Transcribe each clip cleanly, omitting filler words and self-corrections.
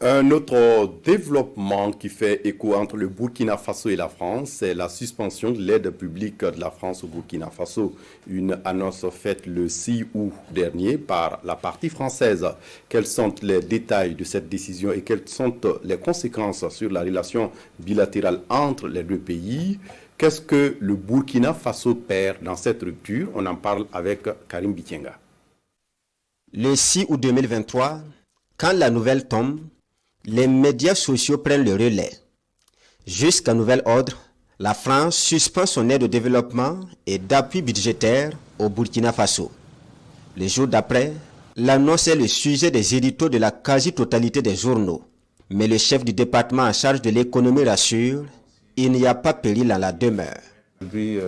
Un autre développement qui fait écho entre le Burkina Faso et la France, c'est la suspension de l'aide publique de la France au Burkina Faso. Une annonce faite le 6 août dernier par la partie française. Quels sont les détails de cette décision et quelles sont les conséquences sur la relation bilatérale entre les deux pays? Qu'est-ce que le Burkina Faso perd dans cette rupture? On en parle avec Karim Bitienga. Le 6 août 2023, quand la nouvelle tombe, les médias sociaux prennent le relais. Jusqu'à nouvel ordre, la France suspend son aide au développement et d'appui budgétaire au Burkina Faso. Le jour d'après, l'annonce est le sujet des éditos de la quasi-totalité des journaux. Mais le chef du département en charge de l'économie rassure, il n'y a pas péril à la demeure. Aujourd'hui,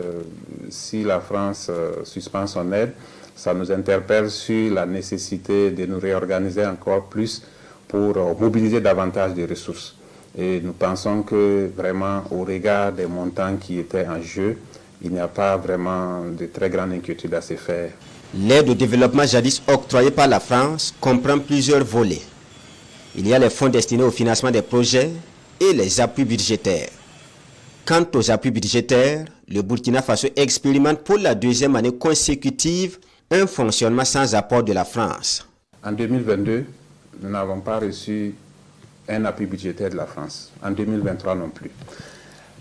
si la France suspend son aide, ça nous interpelle sur la nécessité de nous réorganiser encore plus pour mobiliser davantage de ressources. Et nous pensons que vraiment, au regard des montants qui étaient en jeu, il n'y a pas vraiment de très grande inquiétude à se faire. L'aide au développement jadis octroyée par la France comprend plusieurs volets. Il y a les fonds destinés au financement des projets et les appuis budgétaires. Quant aux appuis budgétaires, le Burkina Faso expérimente pour la deuxième année consécutive un fonctionnement sans apport de la France. En 2022, nous n'avons pas reçu un appui budgétaire de la France. En 2023 non plus.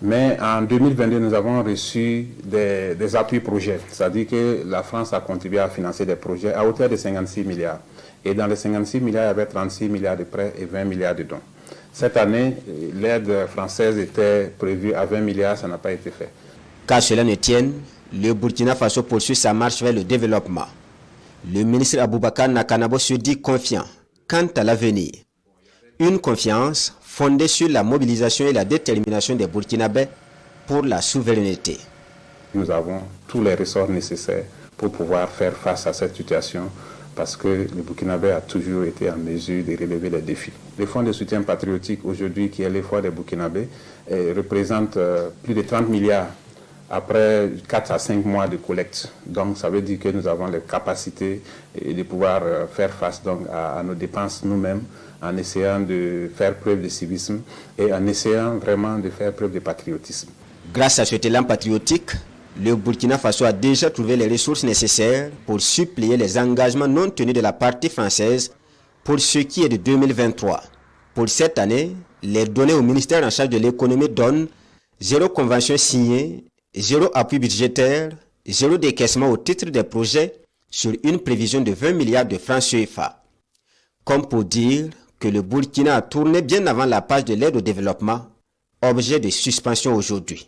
Mais en 2022, nous avons reçu des appuis projets. C'est-à-dire que la France a contribué à financer des projets à hauteur de 56 milliards. Et dans les 56 milliards, il y avait 36 milliards de prêts et 20 milliards de dons. Cette année, l'aide française était prévue à 20 milliards, ça n'a pas été fait. Qu'à cela ne tienne, le Burkina Faso poursuit sa marche vers le développement. Le ministre Aboubakar Nakanabo se dit confiant quant à l'avenir. Une confiance fondée sur la mobilisation et la détermination des Burkinabés pour la souveraineté. Nous avons tous les ressorts nécessaires pour pouvoir faire face à cette situation parce que le Burkinabé a toujours été en mesure de relever les défis. Le fonds de soutien patriotique aujourd'hui, qui est l'effort des Burkinabés, représente plus de 30 milliards après 4 à 5 mois de collecte. Donc ça veut dire que nous avons les capacités de pouvoir faire face donc, à nos dépenses nous-mêmes en essayant de faire preuve de civisme et en essayant vraiment de faire preuve de patriotisme. Grâce à cet élan patriotique, le Burkina Faso a déjà trouvé les ressources nécessaires pour suppléer les engagements non tenus de la partie française pour ce qui est de 2023. Pour cette année, les données au ministère en charge de l'économie donnent 0 convention signée, 0 appui budgétaire, 0 décaissement au titre des projets sur une prévision de 20 milliards de francs CFA. Comme pour dire que le Burkina a tourné bien avant la page de l'aide au développement, objet de suspension aujourd'hui.